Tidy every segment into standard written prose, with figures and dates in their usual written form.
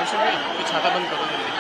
प्रशासन है कि छाता बंद करो जल्दी।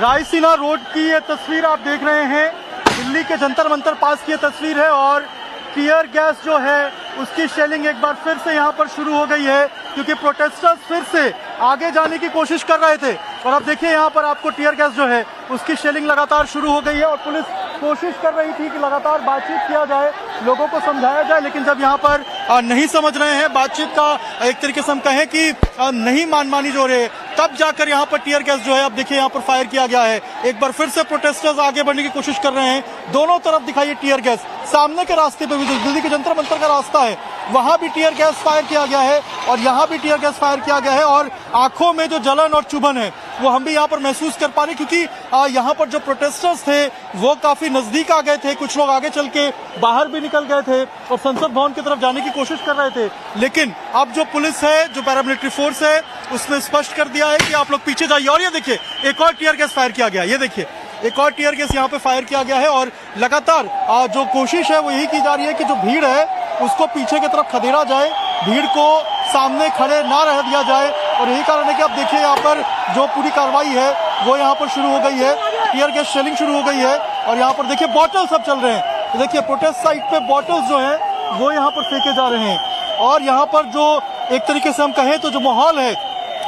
रायसीना रोड की ये तस्वीर आप देख रहे हैं, दिल्ली के जंतर मंतर पास की ये तस्वीर है और टीयर गैस जो है उसकी शेलिंग एक बार फिर से यहाँ पर शुरू हो गई है, क्योंकि प्रोटेस्टर्स फिर से आगे जाने की कोशिश कर रहे थे। और अब देखिए यहाँ पर आपको टीयर गैस जो है उसकी शेलिंग लगातार शुरू हो गई है और पुलिस कोशिश कर रही थी कि लगातार बातचीत किया जाए, लोगों को समझाया जाए, लेकिन जब यहाँ पर नहीं समझ रहे हैं, बातचीत का एक तरीके से हम कहें कि नहीं मानी जो रहे, तब जाकर यहाँ पर टीयर गैस जो है अब देखिए यहाँ पर फायर किया गया है। एक बार फिर से प्रोटेस्टर्स आगे बढ़ने की कोशिश कर रहे हैं, दोनों तरफ दिखाइए टीयर गैस। सामने के रास्ते पे भी दिल्ली के जंतर मंतर का रास्ता है, वहां भी टीयर गैस फायर किया गया है और यहाँ भी टीयर गैस फायर किया गया है और आंखों में जो जलन और चुभन है वो हम भी यहाँ पर महसूस कर पा रहे, क्योंकि यहाँ पर जो प्रोटेस्टर्स थे वो काफी नजदीक आ गए थे, कुछ लोग आगे चल के बाहर भी निकल गए थे और संसद भवन की तरफ जाने की कोशिश कर रहे थे। लेकिन अब जो पुलिस है, जो पैरामिलिट्री फोर्स है, उसने स्पष्ट कर दिया है कि आप लोग पीछे जाइए। और ये देखिए एक और टीयर गैस फायर किया गया, ये देखिए एक और टीयर गैस यहाँ पे फायर किया गया है और लगातार जो कोशिश है वो यही की जा रही है कि जो भीड़ है उसको पीछे की तरफ खदेड़ा जाए, भीड़ को सामने खड़े ना रह दिया जाए। और यही कारण है कि आप देखिए यहाँ पर जो पूरी कार्रवाई है वो यहाँ पर शुरू हो गई है, टीयर गैस शेलिंग शुरू हो गई है और यहाँ पर देखिए बॉटल सब चल रहे हैं। देखिए प्रोटेस्ट साइट पे बॉटल्स जो है वो यहाँ पर फेंके जा रहे हैं और यहाँ पर जो एक तरीके से हम कहें तो जो माहौल है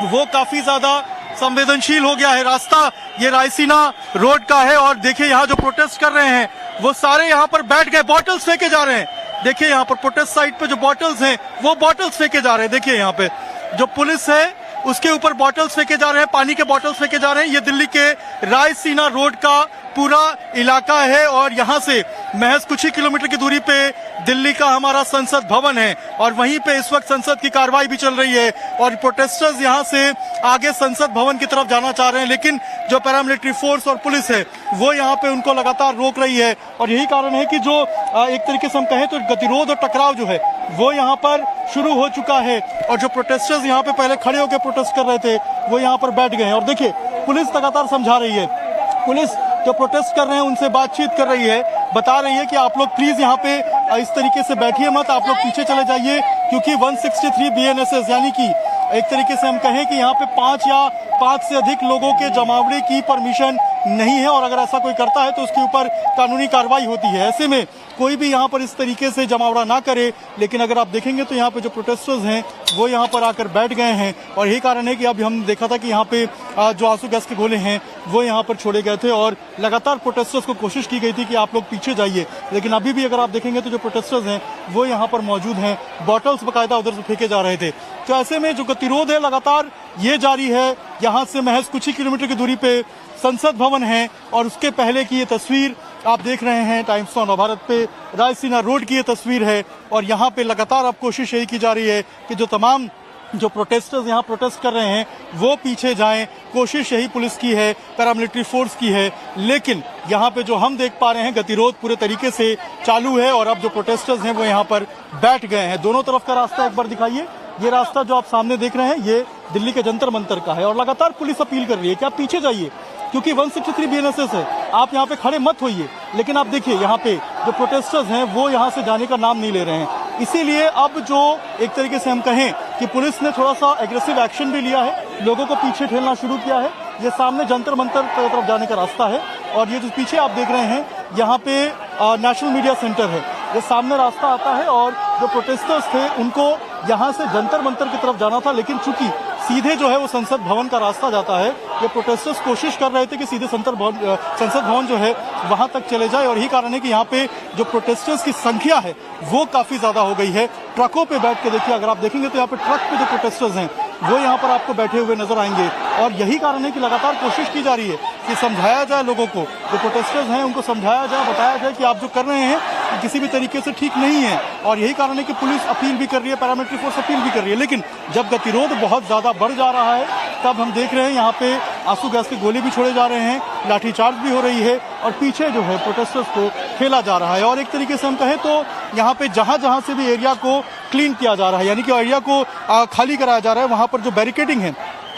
वो काफी ज्यादा संवेदनशील हो गया है। रास्ता ये रायसीना रोड का है और देखिए यहाँ जो प्रोटेस्ट कर रहे हैं वो सारे यहाँ पर बैठ गए, बॉटल्स फेंके जा रहे हैं। देखिए यहाँ पर प्रोटेस्ट साइट पे जो बॉटल्स हैं वो बॉटल्स फेंके जा रहे हैं। देखिए यहाँ पे जो पुलिस है उसके ऊपर बॉटल्स फेंके जा रहे हैं, पानी के बॉटल्स फेंके जा रहे हैं। ये दिल्ली के रायसीना रोड का पूरा इलाका है और यहाँ से महज कुछ ही किलोमीटर की दूरी पे दिल्ली का हमारा संसद भवन है और वहीं पे इस वक्त संसद की कार्रवाई भी चल रही है और प्रोटेस्टर्स यहाँ से आगे संसद भवन की तरफ जाना चाह रहे हैं, लेकिन जो पैरामिलिट्री फोर्स और पुलिस है वो यहाँ पे उनको लगातार रोक रही है। और यही कारण है कि जो एक तरीके से हम कहें तो गतिरोध और टकराव जो है वो यहाँ पर शुरू हो चुका है और जो प्रोटेस्टर्स यहाँ पे पहले खड़े होकर प्रोटेस्ट कर रहे थे वो यहाँ पर बैठ गए हैं। और देखिए पुलिस लगातार समझा रही है, पुलिस जो प्रोटेस्ट कर रहे हैं उनसे बातचीत कर रही है, बता रही है कि आप लोग प्लीज यहाँ पे इस तरीके से बैठिए मत, आप लोग पीछे चले जाइए, क्योंकि 163 BNSS यानी कि एक तरीके से हम कहें कि यहाँ पे 5 या 5 से अधिक लोगों के जमावड़े की परमिशन नहीं है और अगर ऐसा कोई करता है तो उसके ऊपर कानूनी कार्रवाई होती है। ऐसे में कोई भी यहाँ पर इस तरीके से जमावड़ा ना करे। लेकिन अगर आप देखेंगे तो यहाँ पे जो प्रोटेस्टर्स हैं वो यहाँ पर आकर बैठ गए हैं और यही कारण है कि अब हम देखा था कि यहाँ पे जो आंसू गैस के गोले हैं वो यहाँ पर छोड़े गए थे और लगातार प्रोटेस्टर्स को कोशिश की गई थी कि आप लोग पीछे जाइए। लेकिन अभी भी अगर आप देखेंगे तो जो प्रोटेस्टर्स हैं वो यहाँ पर मौजूद हैं, बॉटल्स बाकायदा उधर से फेंके जा रहे थे। तो ऐसे में जो गतिरोध है लगातार ये जारी है। यहाँ से महज कुछ ही किलोमीटर की दूरी पे संसद भवन है और उसके पहले की ये तस्वीर आप देख रहे हैं टाइम्स ऑफ भारत पे, रायसीना रोड की ये तस्वीर है और यहाँ पे लगातार अब कोशिश यही की जा रही है कि जो तमाम जो प्रोटेस्टर्स यहाँ प्रोटेस्ट कर रहे हैं वो पीछे जाएं। कोशिश यही पुलिस की है, पैरामिलिट्री फोर्स की है, लेकिन यहाँ पे जो हम देख पा रहे हैं गतिरोध पूरे तरीके से चालू है और अब जो प्रोटेस्टर्स हैं वो यहाँ पर बैठ गए हैं। दोनों तरफ का रास्ता एक बार दिखाइए, ये रास्ता जो आप सामने देख रहे हैं ये दिल्ली के जंतर मंतर का है और लगातार पुलिस अपील कर रही है कि आप पीछे जाइए, क्योंकि 163 BNSS है, आप यहाँ पे खड़े मत होइए। लेकिन आप देखिए यहाँ पे जो प्रोटेस्टर्स हैं वो यहाँ से जाने का नाम नहीं ले रहे हैं। इसीलिए अब जो एक तरीके से हम कहें कि पुलिस ने थोड़ा सा एग्रेसिव एक्शन भी लिया है, लोगों को पीछे ठेलना शुरू किया है। ये सामने जंतर मंतर की तरफ जाने का रास्ता है और ये जो पीछे आप देख रहे हैं यहाँ पे नेशनल मीडिया सेंटर है, ये सामने रास्ता आता है और जो प्रोटेस्टर्स थे उनको यहाँ से जंतर मंतर की तरफ जाना था, लेकिन चूंकि सीधे जो है वो संसद भवन का रास्ता जाता है, ये प्रोटेस्टर्स कोशिश कर रहे थे कि सीधे संसद भवन जो है वहां तक चले जाए और यही कारण है कि यहाँ पे जो प्रोटेस्टर्स की संख्या है वो काफी ज्यादा हो गई है। ट्रकों पे बैठ के देखिए, अगर आप देखेंगे तो यहाँ पे ट्रक पे जो प्रोटेस्टर्स हैं वो यहाँ पर आपको बैठे हुए नजर आएंगे और यही कारण है कि लगातार कोशिश की जा रही है कि समझाया जाए लोगों को, जो प्रोटेस्टर्स हैं उनको समझाया जाए, बताया जाए कि आप जो कर रहे हैं किसी भी तरीके से ठीक नहीं है। और यही कारण है कि पुलिस अपील भी कर रही है, पैरामिलिट्री फोर्स अपील भी कर रही है। लेकिन जब गतिरोध बहुत ज्यादा बढ़ जा रहा है तब हम देख रहे हैं यहाँ पे आंसू गैस के गोले भी छोड़े जा रहे हैं, लाठीचार्ज भी हो रही है और पीछे जो है प्रोटेस्टर्स को खेला जा रहा है। और एक तरीके से हम कहें तो यहाँ पे जहां जहां से भी एरिया को क्लीन किया जा रहा है, यानी कि एरिया को खाली कराया जा रहा है, वहां पर जो बैरिकेडिंग है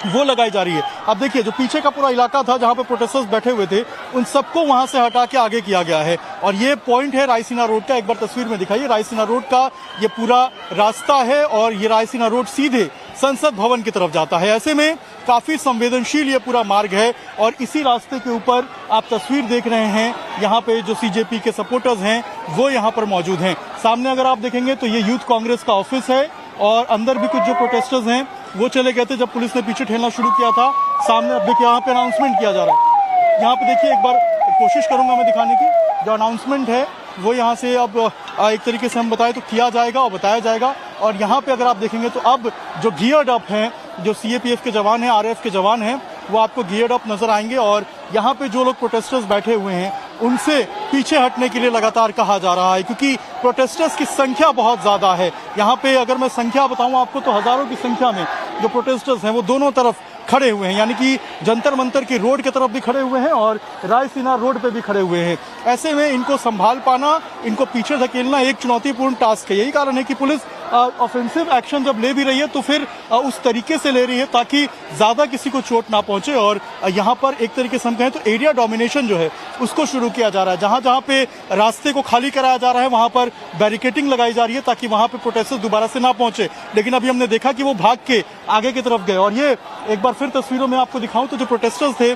वो लगाई जा रही है। अब देखिए जो पीछे का पूरा इलाका था जहां पे प्रोटेस्टर्स बैठे हुए थे उन सबको वहां से हटा के आगे किया गया है और ये पॉइंट है रायसीना रोड का। एक बार तस्वीर में दिखाइए, रायसीना रोड का ये पूरा रास्ता है और ये रायसीना रोड सीधे संसद भवन की तरफ जाता है। ऐसे में काफी संवेदनशील ये पूरा मार्ग है और इसी रास्ते के ऊपर आप तस्वीर देख रहे हैं, यहाँ पे जो सीजेपी के सपोर्टर्स हैं वो यहाँ पर मौजूद हैं। सामने अगर आप देखेंगे तो ये यूथ कांग्रेस का ऑफिस है और अंदर भी कुछ जो प्रोटेस्टर्स हैं वो चले गए थे जब पुलिस ने पीछे ठेलना शुरू किया था। सामने अब देखिए यहाँ पे अनाउंसमेंट किया जा रहा है। यहाँ पे देखिए एक बार कोशिश करूंगा मैं दिखाने की, जो अनाउंसमेंट है वो यहाँ से अब एक तरीके से हम बताएं तो किया जाएगा और बताया जाएगा। और यहाँ पे अगर आप देखेंगे तो अब जो गियर्ड अप हैं, जो सीएपीएफ के जवान हैं, आरएएफ के जवान हैं, वो आपको गियर्ड अप नजर आएंगे और यहाँ पे जो लोग प्रोटेस्टर्स बैठे हुए हैं उनसे पीछे हटने के लिए लगातार कहा जा रहा है क्योंकि प्रोटेस्टर्स की संख्या बहुत ज्यादा है। यहाँ पे अगर मैं संख्या बताऊं आपको तो हजारों की संख्या में जो प्रोटेस्टर्स हैं वो दोनों तरफ खड़े हुए हैं, यानी कि जंतर मंतर की रोड की तरफ भी खड़े हुए हैं और रायसीना रोड पे भी खड़े हुए हैं। ऐसे में इनको संभाल पाना, इनको पीछे धकेलना एक चुनौतीपूर्ण टास्क है। यही कारण है कि पुलिस ऑफेंसिव एक्शन जब ले भी रही है तो फिर उस तरीके से ले रही है ताकि ज्यादा किसी को चोट ना पहुंचे। और यहाँ पर एक तरीके से हम कहें तो एरिया डोमिनेशन जो है उसको शुरू किया जा रहा है। जहां जहां पे रास्ते को खाली कराया जा रहा है वहां पर बैरिकेटिंग लगाई जा रही है ताकि वहां पे प्रोटेस्टर्स दोबारा से ना पहुंचे। लेकिन अभी हमने देखा कि वो भाग के आगे की तरफ गए और ये एक बार फिर तस्वीरों में आपको दिखाऊं तो जो प्रोटेस्टर्स थे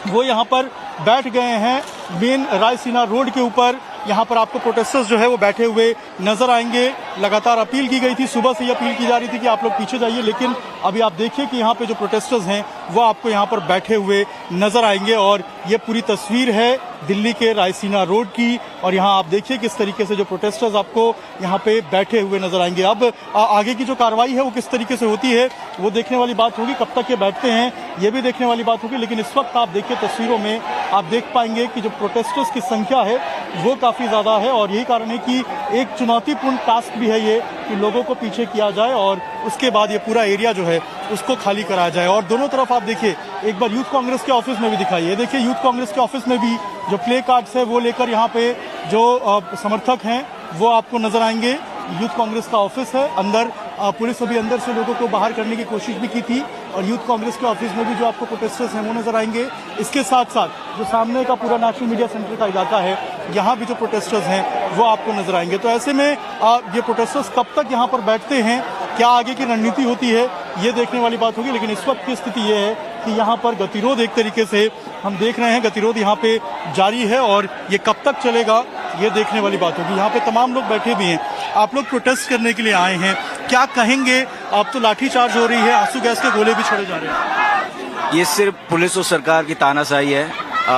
वो यहाँ पर बैठ गए हैं मेन रायसीना रोड के ऊपर। यहाँ पर आपको प्रोटेस्टर्स जो है वो बैठे हुए नजर आएंगे। लगातार अपील की गई थी, सुबह से ये अपील की जा रही थी कि आप लोग पीछे जाइए, लेकिन अभी आप देखिए कि यहाँ पे जो प्रोटेस्टर्स हैं वो आपको यहाँ पर बैठे हुए नजर आएंगे। और ये पूरी तस्वीर है दिल्ली के रायसीना रोड की और यहाँ आप देखिए किस तरीके से जो प्रोटेस्टर्स आपको यहाँ पे बैठे हुए नजर आएंगे। अब आगे की जो कार्रवाई है वो किस तरीके से होती है वो देखने वाली बात होगी, कब तक ये बैठते हैं ये भी देखने वाली बात होगी। लेकिन इस वक्त आप देखिए तस्वीरों में आप देख पाएंगे कि जो प्रोटेस्टर्स की संख्या है वो काफी ज्यादा है और यही कारण है कि एक चुनौतीपूर्ण टास्क भी है ये कि लोगों को पीछे किया जाए और उसके बाद ये पूरा एरिया जो है उसको खाली कराया जाए। और दोनों तरफ आप देखिए, एक बार यूथ कांग्रेस के ऑफिस में भी दिखाइए, देखिए यूथ कांग्रेस के ऑफिस में भी जो प्ले कार्ड्स है वो लेकर यहाँ पे जो समर्थक हैं वो आपको नजर आएंगे। यूथ कांग्रेस का ऑफिस है, अंदर पुलिस अभी अंदर से लोगों को बाहर करने की कोशिश भी की थी और यूथ कांग्रेस के ऑफिस में भी जो आपको प्रोटेस्टर्स हैं वो नजर आएंगे। इसके साथ साथ जो सामने का पूरा नेशनल मीडिया सेंटर का इलाका है यहाँ भी जो प्रोटेस्टर्स हैं वो आपको नजर आएंगे। तो ऐसे में ये प्रोटेस्टर्स कब तक यहाँ पर बैठते हैं, क्या आगे की रणनीति होती है ये देखने वाली बात होगी। लेकिन इस वक्त की स्थिति ये है कि यहाँ पर गतिरोध एक तरीके से हम देख रहे हैं, गतिरोध यहाँ पे जारी है और ये कब तक चलेगा ये देखने वाली बात होगी। यहाँ पे तमाम लोग बैठे भी हैं, आप लोग प्रोटेस्ट करने के लिए आए हैं, क्या कहेंगे? अब तो लाठीचार्ज हो रही है, आंसू गैस के गोले भी छोड़े जा रहे हैं। ये सिर्फ पुलिस और सरकार की तानाशाही है।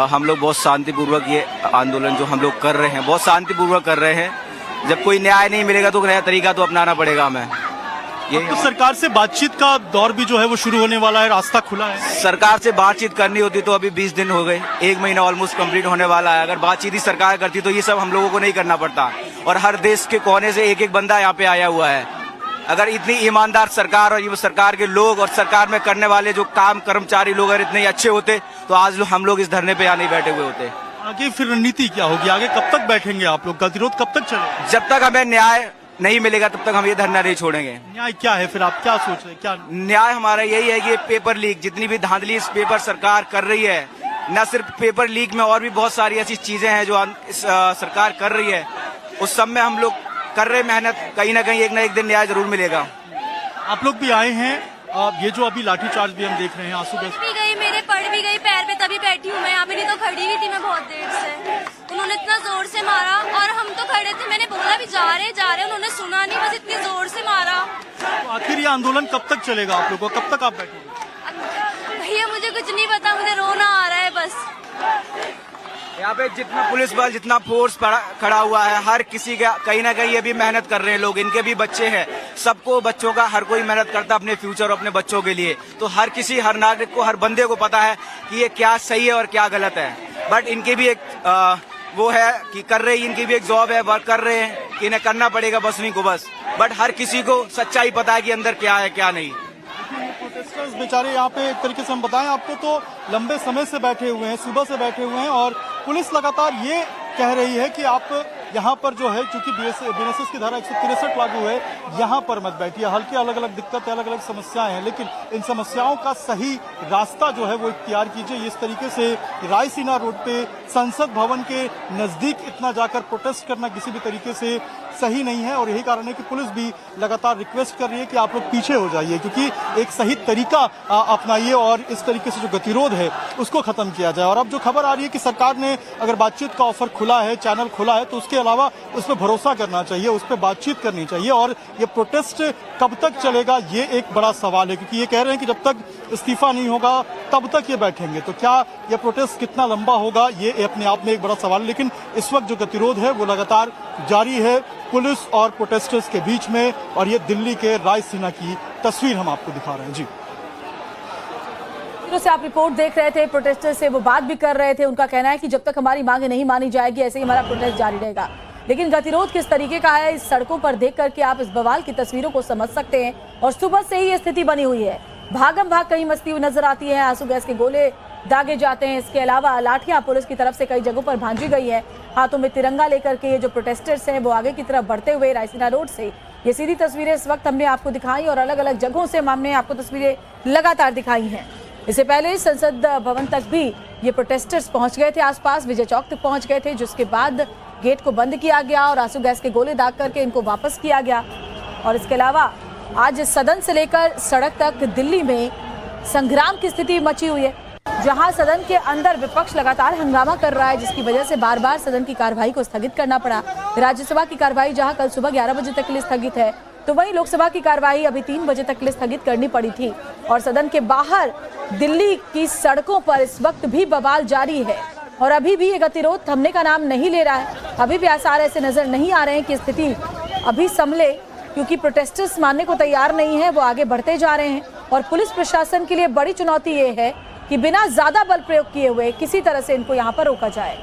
हम लोग बहुत शांतिपूर्वक ये आंदोलन जो हम लोग कर रहे हैं बहुत शांतिपूर्वक कर रहे हैं। जब कोई न्याय नहीं मिलेगा तो नया तरीका तो अपनाना पड़ेगा हमें। ये तो सरकार से बातचीत का दौर भी जो है वो शुरू होने वाला है, रास्ता खुला है। सरकार से बातचीत करनी होती तो अभी 20 दिन हो गए, 1 महीना ऑलमोस्ट कंप्लीट होने वाला है। अगर बातचीत ही सरकार करती तो ये सब हम लोगों को नहीं करना पड़ता। और हर देश के कोने से एक एक बंदा यहाँ पे आया हुआ है। अगर इतनी ईमानदार सरकार और ये सरकार के लोग और सरकार में करने वाले जो काम कर्मचारी लोग अगर इतने अच्छे होते तो आज हम लोग इस धरने पे यहाँ नहीं बैठे हुए होते। आगे फिर रणनीति क्या होगी, आगे कब तक बैठेंगे आप लोग, गतिरोध कब तक चलेगा? जब तक हमें न्याय नहीं मिलेगा तब तक हम ये धरना नहीं छोड़ेंगे। न्याय क्या है फिर, आप क्या सोच रहे हैं? क्या न्याय हमारा यही है कि पेपर लीक, जितनी भी धांधली इस पेपर सरकार कर रही है, न सिर्फ पेपर लीक में और भी बहुत सारी ऐसी चीजें हैं जो इस सरकार कर रही है, उस सब में हम लोग कर रहे मेहनत, कहीं ना कहीं एक न एक दिन न्याय जरूर मिलेगा। आप लोग भी आए हैं, ये जो अभी लाठीचार्ज भी हम देख रहे हैं, आंसू गैस भी गई, मेरे पड़ भी गई पैर पे, तभी बैठी हूँ मैं यहाँ पे, नहीं तो खड़ी हुई थी मैं बहुत देर से। उन्होंने इतना जोर से मारा और हम तो खड़े थे, मैंने बोला भी जा रहे, उन्होंने सुना नहीं, बस इतनी जोर से मारा। तो आखिर ये आंदोलन कब तक चलेगा आप लोगों को, कब तक आप बैठेंगे? भैया मुझे कुछ नहीं पता, मुझे रोना आ रहा है बस। यहाँ पे जितना पुलिस बल, जितना फोर्स खड़ा हुआ है, हर किसी का कहीं ना कहीं ये भी मेहनत कर रहे हैं लोग, इनके भी बच्चे हैं, सबको बच्चों का हर कोई मेहनत करता है अपने फ्यूचर और अपने बच्चों के लिए। तो हर किसी, हर नागरिक को, हर बंदे को पता है कि ये क्या सही है और क्या गलत है। बट इनकी भी एक वो है कि कर रहे, इनकी भी एक जॉब है, वर्क कर रहे हैं कि इन्हें करना पड़ेगा बस नहीं को बस। बट हर किसी को सच्चाई पता है कि अंदर क्या है क्या नहीं। प्रोटेस्टर्स बेचारे यहाँ पे एक तरीके से हम बताएं आपको तो लंबे समय से बैठे हुए हैं, सुबह से बैठे हुए हैं और पुलिस लगातार ये कह रही है कि आप यहाँ पर जो है चूंकि बीएनएसएस की धारा 163 लागू है, यहाँ पर मत बैठिए। हल्की अलग अलग दिक्कतें, अलग अलग समस्याएं हैं, लेकिन इन समस्याओं का सही रास्ता जो है वो इख्तियार कीजिए। इस तरीके से रायसीना रोड पे संसद भवन के नजदीक इतना जाकर प्रोटेस्ट करना किसी भी तरीके से सही नहीं है, और यही कारण है कि पुलिस भी लगातार रिक्वेस्ट कर रही है कि आप लोग पीछे हो जाइए, क्योंकि एक सही तरीका अपनाइए और इस तरीके से जो गतिरोध है उसको खत्म किया जाए। और अब जो खबर आ रही है कि सरकार ने अगर बातचीत का ऑफर खुला है, चैनल खुला है, तो उसके अलावा उस पर भरोसा करना चाहिए, उस पर बातचीत करनी चाहिए। और ये प्रोटेस्ट कब तक चलेगा, ये एक बड़ा सवाल है, क्योंकि ये कह रहे हैं कि जब तक इस्तीफा नहीं होगा तब तक ये बैठेंगे। तो क्या ये प्रोटेस्ट कितना लंबा होगा, ये अपने आप में एक बड़ा सवाल है। लेकिन इस वक्त जो गतिरोध है वो लगातार जारी है पुलिस और प्रोटेस्टर्स के बीच में, और ये दिल्ली के रायसीना की तस्वीर हम आपको दिखा रहे हैं। जी, से आप रिपोर्ट देख रहे थे, प्रोटेस्टर से वो बात भी कर रहे थे। उनका कहना है कि जब तक हमारी मांगे नहीं मानी जाएगी ऐसे ही हमारा प्रोटेस्ट जारी रहेगा। लेकिन गतिरोध किस तरीके का है, इस सड़कों पर देख करके आप इस बवाल की तस्वीरों को समझ सकते हैं। और सुबह से ही ये स्थिति बनी हुई है, भागम भाग कहीं मचती हुई नजर आती है, आंसू गैस के गोले दागे जाते हैं। इसके अलावा लाठियां पुलिस की तरफ से कई जगहों पर भांजी गई है। हाथों में तिरंगा लेकर के ये जो प्रोटेस्टर्स हैं वो आगे की तरफ बढ़ते हुए रायसीना रोड से, ये सीधी तस्वीरें इस वक्त हमने आपको दिखाई और अलग अलग जगहों से हमने आपको तस्वीरें लगातार दिखाई हैं। इससे पहले संसद भवन तक भी ये प्रोटेस्टर्स पहुंच गए थे, आसपास विजय चौक तक पहुंच गए थे, जिसके बाद गेट को बंद किया गया और आंसू गैस के गोले दाग करके इनको वापस किया गया। और इसके अलावा आज सदन से लेकर सड़क तक दिल्ली में संग्राम की स्थिति मची हुई है, जहां सदन के अंदर विपक्ष लगातार हंगामा कर रहा है, जिसकी वजह से बार बार सदन की कार्रवाई को स्थगित करना पड़ा। राज्यसभा की कार्रवाई जहां कल सुबह 11 बजे तक के लिए स्थगित है, तो वहीं लोकसभा की कार्रवाई अभी 3 बजे तक के लिए स्थगित करनी पड़ी थी। और सदन के बाहर दिल्ली की सड़कों पर इस वक्त भी बवाल जारी है और अभी भी ये गतिरोध थमने का नाम नहीं ले रहा है। अभी भी आसार ऐसे नजर नहीं आ रहे हैं कि स्थिति अभी संभले, क्योंकि प्रोटेस्टर्स मानने को तैयार नहीं है, वो आगे बढ़ते जा रहे हैं। और पुलिस प्रशासन के लिए बड़ी चुनौती ये है कि बिना ज्यादा बल प्रयोग किए हुए किसी तरह से इनको यहाँ पर रोका जाए।